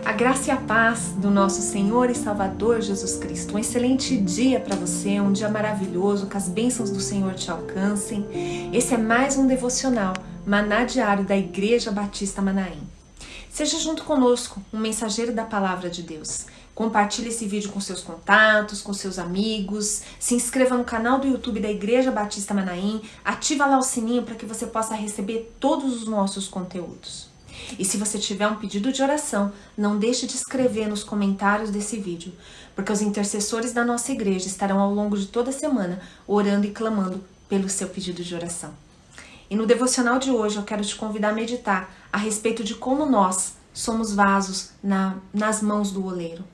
A graça e a paz do nosso Senhor e Salvador Jesus Cristo. Um excelente dia para você, um dia maravilhoso, que as bênçãos do Senhor te alcancem. Esse é mais um devocional, Maná Diário da Igreja Batista Manaim. Seja junto conosco, um mensageiro da Palavra de Deus. Compartilhe esse vídeo com seus contatos, com seus amigos. Se inscreva no canal do YouTube da Igreja Batista Manaim. Ativa lá o sininho para que você possa receber todos os nossos conteúdos. E se você tiver um pedido de oração, não deixe de escrever nos comentários desse vídeo, porque os intercessores da nossa igreja estarão ao longo de toda a semana orando e clamando pelo seu pedido de oração. E no devocional de hoje eu quero te convidar a meditar a respeito de como nós somos vasos nas mãos do oleiro.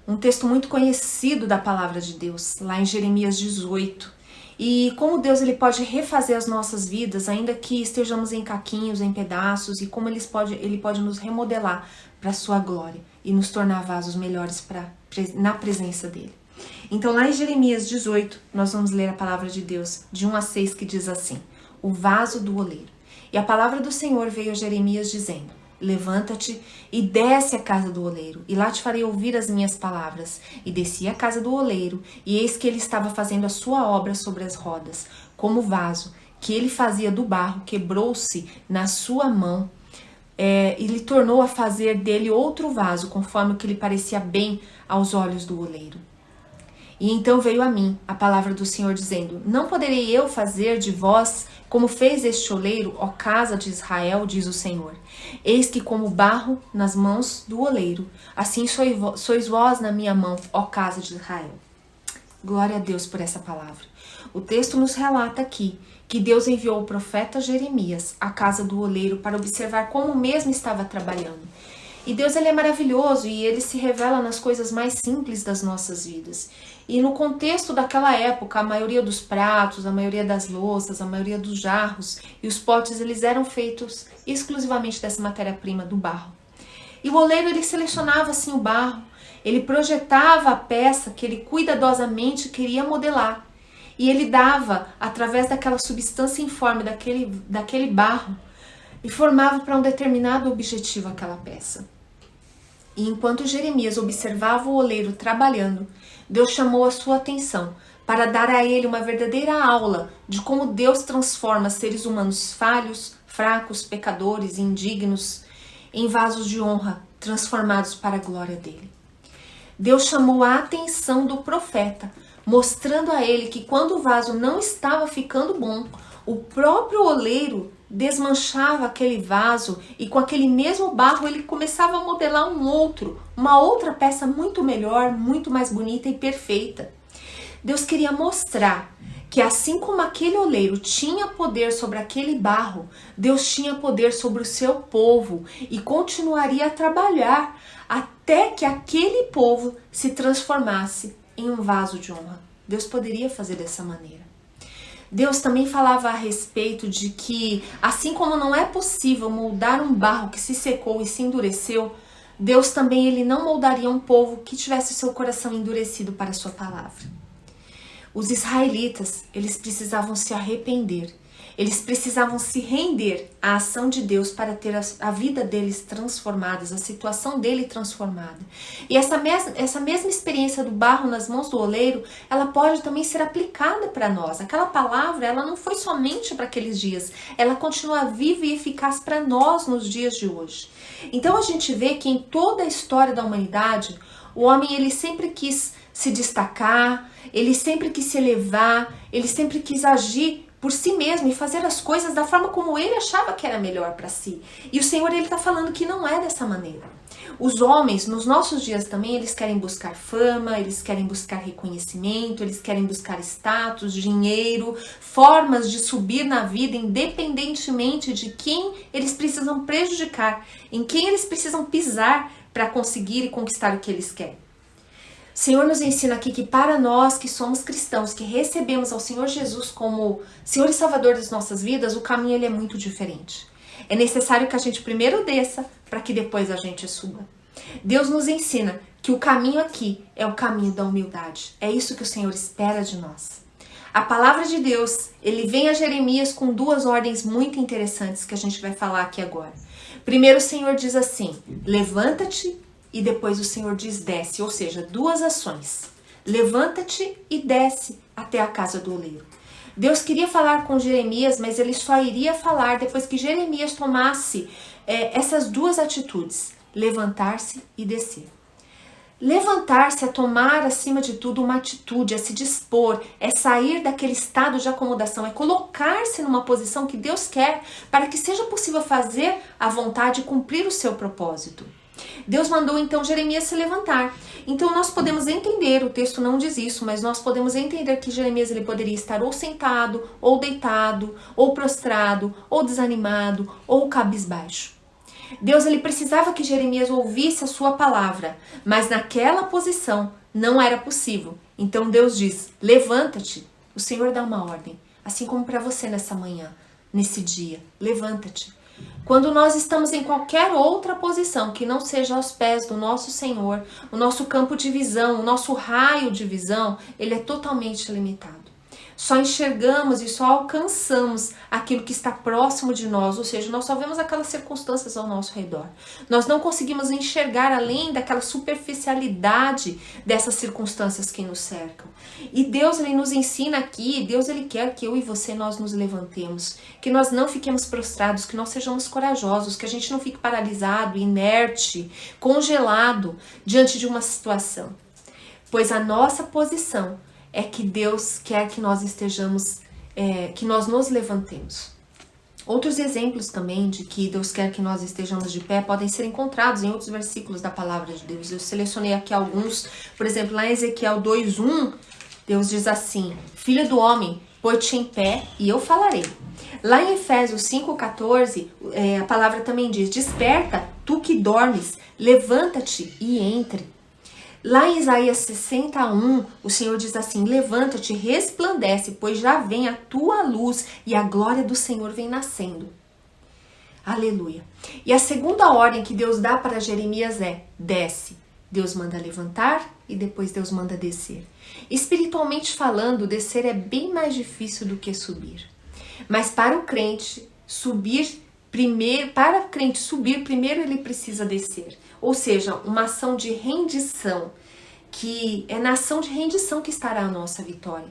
Um texto muito conhecido da palavra de Deus, lá em Jeremias 18. E como Deus ele pode refazer as nossas vidas, ainda que estejamos em caquinhos, em pedaços, e como ele pode nos remodelar para a sua glória e nos tornar vasos melhores na presença dele. Então lá em Jeremias 18, nós vamos ler a palavra de Deus, de 1 a 6, que diz assim: o vaso do oleiro. E a palavra do Senhor veio a Jeremias dizendo: levanta-te e desce à casa do oleiro, e lá te farei ouvir as minhas palavras. E desci à casa do oleiro, e eis que ele estava fazendo a sua obra sobre as rodas, como o vaso que ele fazia do barro quebrou-se na sua mão, e lhe tornou a fazer dele outro vaso, conforme o que lhe parecia bem aos olhos do oleiro. E então veio a mim a palavra do Senhor dizendo: não poderei eu fazer de vós como fez este oleiro, ó casa de Israel, diz o Senhor. Eis que como barro nas mãos do oleiro, assim sois vós na minha mão, ó casa de Israel. Glória a Deus por essa palavra. O texto nos relata aqui que Deus enviou o profeta Jeremias à casa do oleiro para observar como o mesmo estava trabalhando. E Deus ele é maravilhoso e ele se revela nas coisas mais simples das nossas vidas. E no contexto daquela época, a maioria dos pratos, a maioria das louças, a maioria dos jarros e os potes, eles eram feitos exclusivamente dessa matéria-prima do barro. E o oleiro ele selecionava assim o barro, ele projetava a peça que ele cuidadosamente queria modelar. E ele dava, através daquela substância informe daquele barro, e formava para um determinado objetivo aquela peça. E enquanto Jeremias observava o oleiro trabalhando, Deus chamou a sua atenção para dar a ele uma verdadeira aula de como Deus transforma seres humanos falhos, fracos, pecadores, indignos, em vasos de honra, transformados para a glória dele. Deus chamou a atenção do profeta, mostrando a ele que quando o vaso não estava ficando bom, o próprio oleiro desmanchava aquele vaso e com aquele mesmo barro ele começava a modelar uma outra peça muito melhor, muito mais bonita e perfeita. Deus queria mostrar que assim como aquele oleiro tinha poder sobre aquele barro, Deus tinha poder sobre o seu povo e continuaria a trabalhar até que aquele povo se transformasse em um vaso de honra. Deus poderia fazer dessa maneira. Deus também falava a respeito de que, assim como não é possível moldar um barro que se secou e se endureceu, Deus também ele não moldaria um povo que tivesse seu coração endurecido para a sua palavra. Os israelitas, eles precisavam se arrepender, eles precisavam se render à ação de Deus para ter a vida deles transformada, a situação dele transformada. E essa mesma experiência do barro nas mãos do oleiro, ela pode também ser aplicada para nós. Aquela palavra, ela não foi somente para aqueles dias, ela continua viva e eficaz para nós nos dias de hoje. Então a gente vê que em toda a história da humanidade, o homem ele sempre quis se destacar, ele sempre quis se elevar, ele sempre quis agir por si mesmo e fazer as coisas da forma como ele achava que era melhor para si. E o Senhor ele está falando que não é dessa maneira. Os homens, nos nossos dias também, eles querem buscar fama, eles querem buscar reconhecimento, eles querem buscar status, dinheiro, formas de subir na vida, independentemente de quem eles precisam prejudicar, em quem eles precisam pisar para conseguir e conquistar o que eles querem. O Senhor nos ensina aqui que para nós que somos cristãos, que recebemos ao Senhor Jesus como Senhor e Salvador das nossas vidas, o caminho ele é muito diferente. É necessário que a gente primeiro desça para que depois a gente suba. Deus nos ensina que o caminho aqui é o caminho da humildade. É isso que o Senhor espera de nós. A palavra de Deus, ele vem a Jeremias com duas ordens muito interessantes que a gente vai falar aqui agora. Primeiro o Senhor diz assim: levanta-te e depois o Senhor diz desce, ou seja, duas ações. Levanta-te e desce até a casa do oleiro. Deus queria falar com Jeremias, mas ele só iria falar depois que Jeremias tomasse essas duas atitudes, levantar-se e descer. Levantar-se é tomar, acima de tudo, uma atitude, é se dispor, é sair daquele estado de acomodação, é colocar-se numa posição que Deus quer para que seja possível fazer a vontade e cumprir o seu propósito. Deus mandou então Jeremias se levantar. Então nós podemos entender, o texto não diz isso, mas nós podemos entender que Jeremias ele poderia estar ou sentado, ou deitado, ou prostrado, ou desanimado, ou cabisbaixo. Deus ele precisava que Jeremias ouvisse a sua palavra, mas naquela posição não era possível. Então Deus diz, levanta-te. O Senhor dá uma ordem, assim como para você nessa manhã, nesse dia, levanta-te. Quando nós estamos em qualquer outra posição que não seja aos pés do nosso Senhor, o nosso campo de visão, o nosso raio de visão, ele é totalmente limitado. Só enxergamos e só alcançamos aquilo que está próximo de nós, ou seja, nós só vemos aquelas circunstâncias ao nosso redor. Nós não conseguimos enxergar além daquela superficialidade dessas circunstâncias que nos cercam. E Deus ele nos ensina aqui, Deus ele quer que eu e você nós nos levantemos, que nós não fiquemos prostrados, que nós sejamos corajosos, que a gente não fique paralisado, inerte, congelado diante de uma situação. Pois a nossa posição é que Deus quer que nós estejamos, que nós nos levantemos. Outros exemplos também de que Deus quer que nós estejamos de pé podem ser encontrados em outros versículos da palavra de Deus. Eu selecionei aqui alguns, por exemplo, lá em Ezequiel 2:1, Deus diz assim, Filho do homem, põe-te em pé e eu falarei. Lá em Efésios 5:14, a palavra também diz, desperta, tu que dormes, levanta-te e entre. Lá em Isaías 61, o Senhor diz assim, levanta-te, resplandece, pois já vem a tua luz e a glória do Senhor vem nascendo. Aleluia. E a segunda ordem que Deus dá para Jeremias é, desce. Deus manda levantar e depois Deus manda descer. Espiritualmente falando, descer é bem mais difícil do que subir. Mas para o crente subir, primeiro ele precisa descer. Ou seja, uma ação de rendição, que é na ação de rendição que estará a nossa vitória.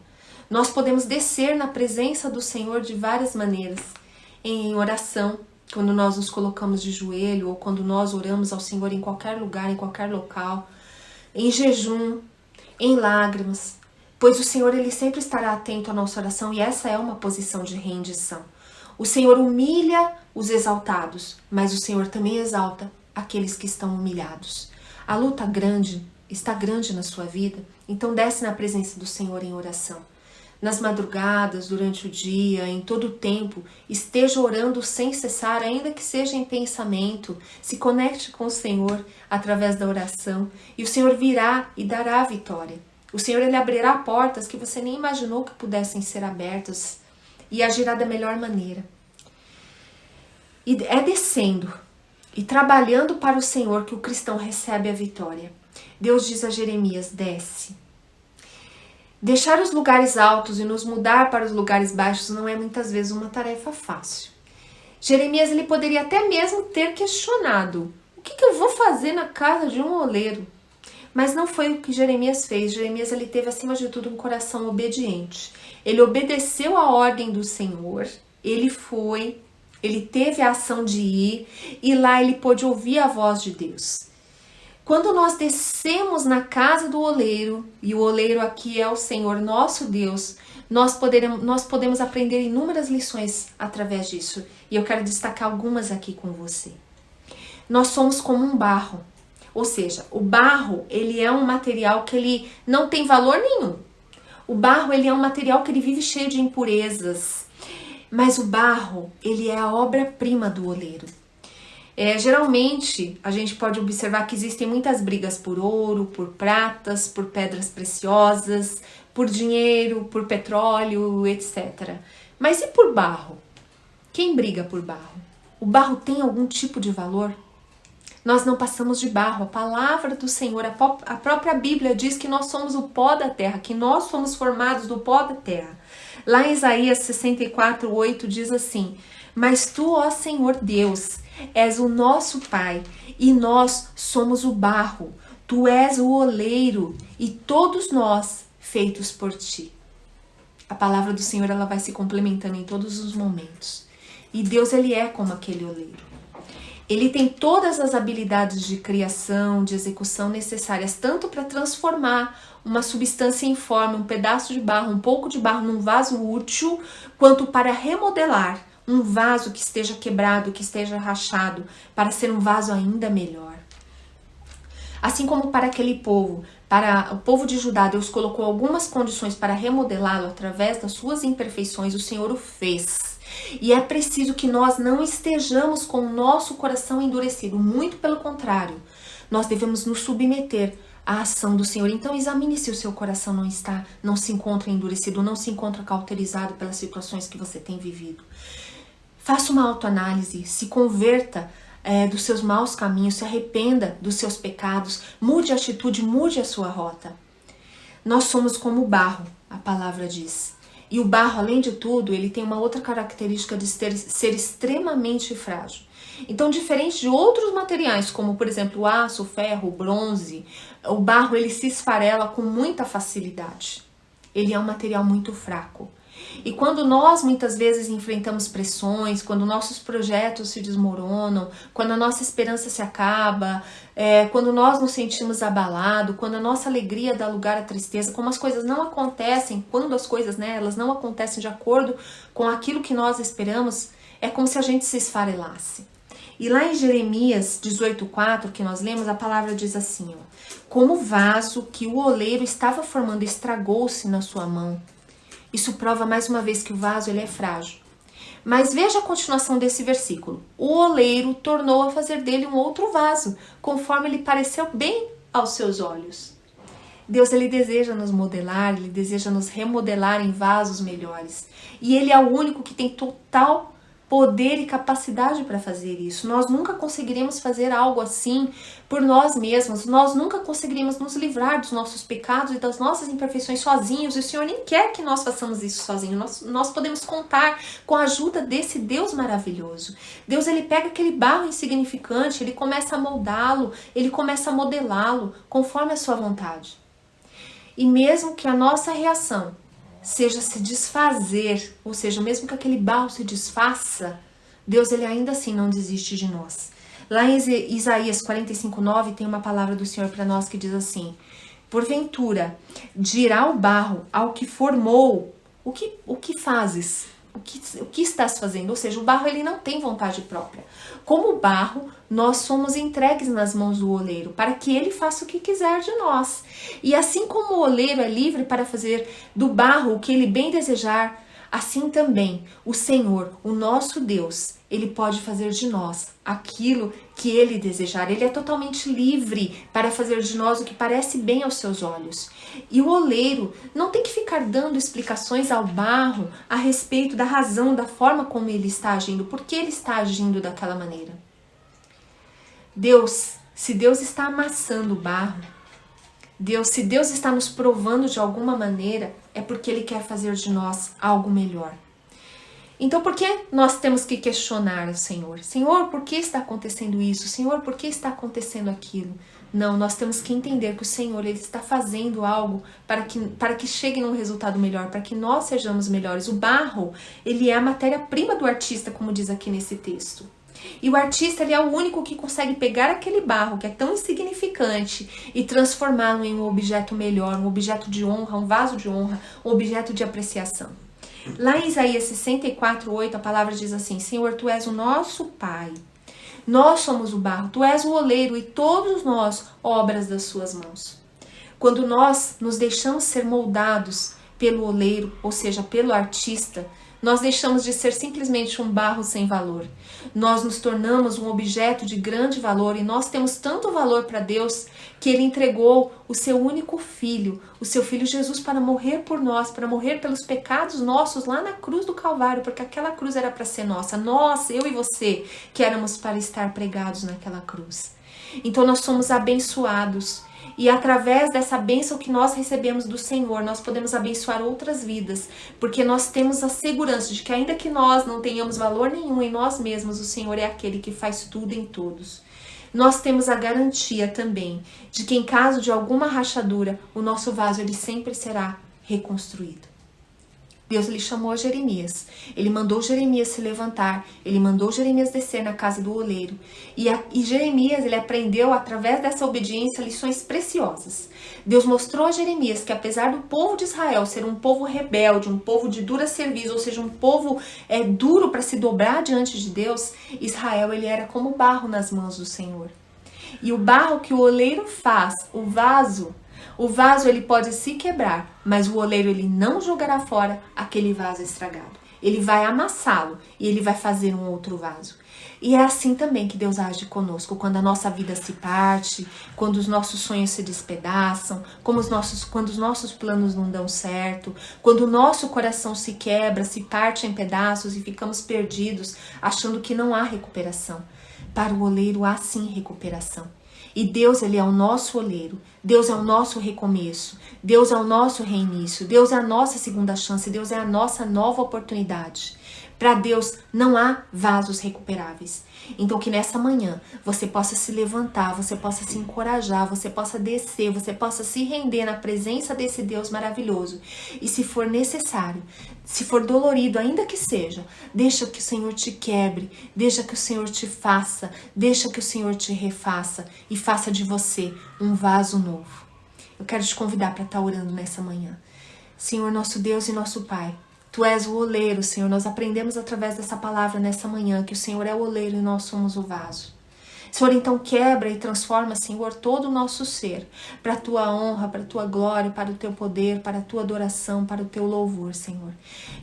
Nós podemos descer na presença do Senhor de várias maneiras. Em oração, quando nós nos colocamos de joelho, ou quando nós oramos ao Senhor em qualquer lugar, em qualquer local. Em jejum, em lágrimas. Pois o Senhor ele sempre estará atento à nossa oração e essa é uma posição de rendição. O Senhor humilha os exaltados, mas o Senhor também exalta aqueles que estão humilhados. A luta está grande na sua vida, então desce na presença do Senhor em oração. Nas madrugadas, durante o dia, em todo o tempo, esteja orando sem cessar, ainda que seja em pensamento. Se conecte com o Senhor através da oração e o Senhor virá e dará a vitória. O Senhor ele abrirá portas que você nem imaginou que pudessem ser abertas e agirá da melhor maneira. E é descendo e trabalhando para o Senhor que o cristão recebe a vitória. Deus diz a Jeremias, desce. Deixar os lugares altos e nos mudar para os lugares baixos não é muitas vezes uma tarefa fácil. Jeremias ele poderia até mesmo ter questionado, o que eu vou fazer na casa de um oleiro? Mas não foi o que Jeremias fez. Jeremias ele teve acima de tudo um coração obediente. Ele obedeceu a ordem do Senhor, ele teve a ação de ir e lá ele pôde ouvir a voz de Deus. Quando nós descemos na casa do oleiro, e o oleiro aqui é o Senhor nosso Deus, nós podemos aprender inúmeras lições através disso. E eu quero destacar algumas aqui com você. Nós somos como um barro. Ou seja, o barro ele é um material que ele não tem valor nenhum. O barro ele é um material que ele vive cheio de impurezas. Mas o barro, ele é a obra-prima do oleiro. Geralmente, a gente pode observar que existem muitas brigas por ouro, por pratas, por pedras preciosas, por dinheiro, por petróleo, etc. Mas e por barro? Quem briga por barro? O barro tem algum tipo de valor? Nós não passamos de barro. A palavra do Senhor, a própria Bíblia diz que nós somos o pó da terra, que nós somos formados do pó da terra. Lá em Isaías 64:8 diz assim, mas tu, ó Senhor Deus, és o nosso Pai e nós somos o barro. Tu és o oleiro e todos nós feitos por ti. A palavra do Senhor, ela vai se complementando em todos os momentos. E Deus, ele é como aquele oleiro. Ele tem todas as habilidades de criação, de execução necessárias, tanto para transformar uma substância informe, um pedaço de barro, um pouco de barro num vaso útil, quanto para remodelar um vaso que esteja quebrado, que esteja rachado, para ser um vaso ainda melhor. Assim como para aquele povo, para o povo de Judá, Deus colocou algumas condições para remodelá-lo através das suas imperfeições, o Senhor o fez. E é preciso que nós não estejamos com o nosso coração endurecido, muito pelo contrário, nós devemos nos submeter à ação do Senhor. Então examine se o seu coração não se encontra endurecido, não se encontra cauterizado pelas situações que você tem vivido. Faça uma autoanálise, se converta dos seus maus caminhos, se arrependa dos seus pecados, mude a atitude, mude a sua rota. Nós somos como o barro, a palavra diz. E o barro, além de tudo, ele tem uma outra característica de ser extremamente frágil. Então, diferente de outros materiais, como por exemplo o aço, o ferro, o bronze, o barro ele se esfarela com muita facilidade. Ele é um material muito fraco. E quando nós muitas vezes enfrentamos pressões, quando nossos projetos se desmoronam, quando a nossa esperança se acaba, quando nós nos sentimos abalados, quando a nossa alegria dá lugar à tristeza, como as coisas não acontecem, quando as coisas elas não acontecem de acordo com aquilo que nós esperamos, é como se a gente se esfarelasse. E lá em Jeremias 18:4, que nós lemos, a palavra diz assim, como o vaso que o oleiro estava formando estragou-se na sua mão. Isso prova mais uma vez que o vaso ele é frágil. Mas veja a continuação desse versículo. O oleiro tornou a fazer dele um outro vaso, conforme lhe pareceu bem aos seus olhos. Deus ele deseja nos modelar, ele deseja nos remodelar em vasos melhores. E ele é o único que tem total poder e capacidade para fazer isso. Nós nunca conseguiremos fazer algo assim por nós mesmos. Nós nunca conseguiremos nos livrar dos nossos pecados e das nossas imperfeições sozinhos. E o Senhor nem quer que nós façamos isso sozinhos. Nós podemos contar com a ajuda desse Deus maravilhoso. Deus ele pega aquele barro insignificante, ele começa a moldá-lo, ele começa a modelá-lo conforme a sua vontade. E mesmo que a nossa reação seja se desfazer, ou seja, mesmo que aquele barro se desfaça, Deus ele ainda assim não desiste de nós. Lá em Isaías 45:9 tem uma palavra do Senhor para nós que diz assim: porventura dirá o barro ao que formou, o que fazes? O que estás fazendo? Ou seja, o barro ele não tem vontade própria. Como barro, nós somos entregues nas mãos do oleiro, para que ele faça o que quiser de nós. E assim como o oleiro é livre para fazer do barro o que ele bem desejar, assim também o Senhor, o nosso Deus, ele pode fazer de nós aquilo que ele desejar. Ele é totalmente livre para fazer de nós o que parece bem aos seus olhos. E o oleiro não tem que ficar dando explicações ao barro a respeito da razão, da forma como ele está agindo, por que ele está agindo daquela maneira. Se Deus está amassando o barro, se Deus está nos provando de alguma maneira, é porque ele quer fazer de nós algo melhor. Então, por que nós temos que questionar o Senhor? Senhor, por que está acontecendo isso? Senhor, por que está acontecendo aquilo? Não, nós temos que entender que o Senhor ele está fazendo algo para que chegue num resultado melhor, para que nós sejamos melhores. O barro, ele é a matéria-prima do artista, como diz aqui nesse texto. E o artista ele é o único que consegue pegar aquele barro que é tão insignificante e transformá-lo em um objeto melhor, um objeto de honra, um vaso de honra, um objeto de apreciação. Lá em Isaías 64:8 a palavra diz assim: Senhor, Tu és o nosso Pai, nós somos o barro, Tu és o oleiro e todos nós obras das Suas mãos. Quando nós nos deixamos ser moldados pelo oleiro, ou seja, pelo artista, nós deixamos de ser simplesmente um barro sem valor. Nós nos tornamos um objeto de grande valor e nós temos tanto valor para Deus que Ele entregou o seu único filho, o seu filho Jesus, para morrer por nós, para morrer pelos pecados nossos lá na cruz do Calvário, porque aquela cruz era para ser nossa. Nós, eu e você, que éramos para estar pregados naquela cruz. Então nós somos abençoados. E através dessa bênção que nós recebemos do Senhor, nós podemos abençoar outras vidas, porque nós temos a segurança de que ainda que nós não tenhamos valor nenhum em nós mesmos, o Senhor é aquele que faz tudo em todos. Nós temos a garantia também de que em caso de alguma rachadura, o nosso vaso ele sempre será reconstruído. Deus lhe chamou a Jeremias, ele mandou Jeremias se levantar, ele mandou Jeremias descer na casa do oleiro, e Jeremias ele aprendeu através dessa obediência lições preciosas. Deus mostrou a Jeremias que apesar do povo de Israel ser um povo rebelde, um povo de dura serviço, ou seja, um povo duro para se dobrar diante de Deus, Israel ele era como barro nas mãos do Senhor. E o barro que o oleiro faz, o vaso ele pode se quebrar, mas o oleiro ele não jogará fora aquele vaso estragado. Ele vai amassá-lo e ele vai fazer um outro vaso. E é assim também que Deus age conosco, quando a nossa vida se parte, quando os nossos sonhos se despedaçam, quando os nossos planos não dão certo, quando o nosso coração se quebra, se parte em pedaços e ficamos perdidos, achando que não há recuperação. Para o oleiro há sim recuperação. E Deus, ele é o nosso oleiro, Deus é o nosso recomeço, Deus é o nosso reinício, Deus é a nossa segunda chance, Deus é a nossa nova oportunidade. Para Deus não há vasos recuperáveis. Então que nessa manhã você possa se levantar, você possa se encorajar, você possa descer, você possa se render na presença desse Deus maravilhoso. E se for necessário, se for dolorido, ainda que seja, deixa que o Senhor te quebre, deixa que o Senhor te faça, deixa que o Senhor te refaça e faça de você um vaso novo. Eu quero te convidar para estar orando nessa manhã. Senhor, nosso Deus e nosso Pai, Tu és o oleiro, Senhor. Nós aprendemos através dessa palavra nessa manhã que o Senhor é o oleiro e nós somos o vaso. Senhor, então quebra e transforma, Senhor, todo o nosso ser para a Tua honra, para a Tua glória, para o Teu poder, para a Tua adoração, para o Teu louvor, Senhor.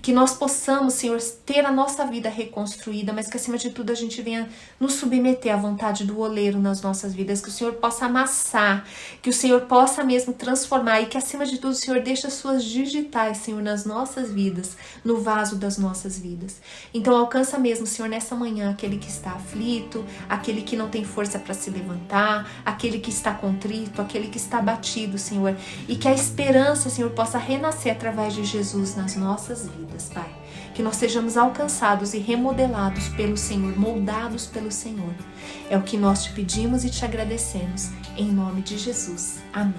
Que nós possamos, Senhor, ter a nossa vida reconstruída, mas que acima de tudo a gente venha nos submeter à vontade do oleiro nas nossas vidas, que o Senhor possa amassar, que o Senhor possa mesmo transformar e que acima de tudo o Senhor deixe as Suas digitais, Senhor, nas nossas vidas, no vaso das nossas vidas. Então alcança mesmo, Senhor, nessa manhã aquele que está aflito, aquele que não tem força para se levantar, aquele que está contrito, aquele que está abatido, Senhor, e que a esperança, Senhor, possa renascer através de Jesus nas nossas vidas, Pai. Que nós sejamos alcançados e remodelados pelo Senhor, moldados pelo Senhor. É o que nós te pedimos e te agradecemos, em nome de Jesus. Amém.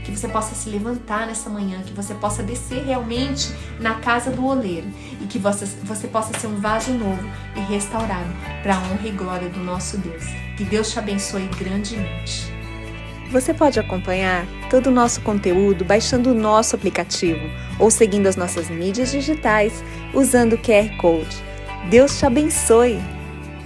Que você possa se levantar nessa manhã, que você possa descer realmente na casa do oleiro e que você possa ser um vaso novo e restaurado para a honra e glória do nosso Deus. Que Deus te abençoe grandemente. Você pode acompanhar todo o nosso conteúdo baixando o nosso aplicativo ou seguindo as nossas mídias digitais usando o QR Code. Deus te abençoe!